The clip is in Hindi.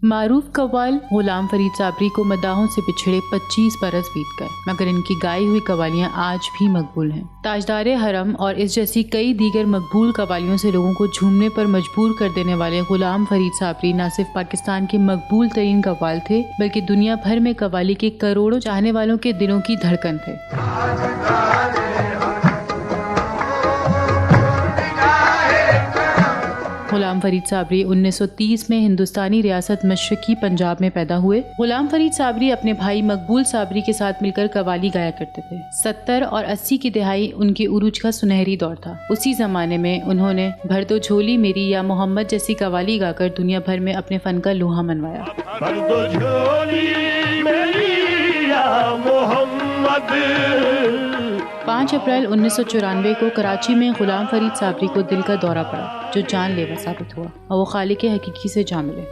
मारूफ कव्वाल गुलाम फरीद साबरी को मदाहों से पिछड़े 25 बरस बीत गए, मगर इनकी गाई हुई कव्वालियां आज भी मकबूल हैं। ताजदारे हरम और इस जैसी कई दीगर मकबूल कव्वालियों से लोगों को झूमने पर मजबूर कर देने वाले गुलाम फरीद साबरी न सिर्फ पाकिस्तान के मकबूल तरीन कव्वाल थे, बल्कि दुनिया भर में कव्वाली के करोड़ों चाहने वालों के दिलों की धड़कन थे। गुलाम फरीद साबरी 1930 में हिंदुस्तानी रियासत मशरकी पंजाब में पैदा हुए। गुलाम फरीद साबरी अपने भाई मकबूल साबरी के साथ मिलकर कव्वाली गाया करते थे। 70 और 80 की दिहाई उनके उरूज का सुनहरी दौर था। उसी जमाने में उन्होंने भर दो झोली मेरी या मोहम्मद जैसी कव्वाली गाकर दुनिया भर में अपने फन का लोहा मनवाया। भर दो झोली मेरी या मोहम्मद। 5 अप्रैल 1994 को कराची में गुलाम फरीद साबरी को दिल का दौरा पड़ा, जो जानलेवा साबित हुआ और वो खालिक हकीकी से जा मिले।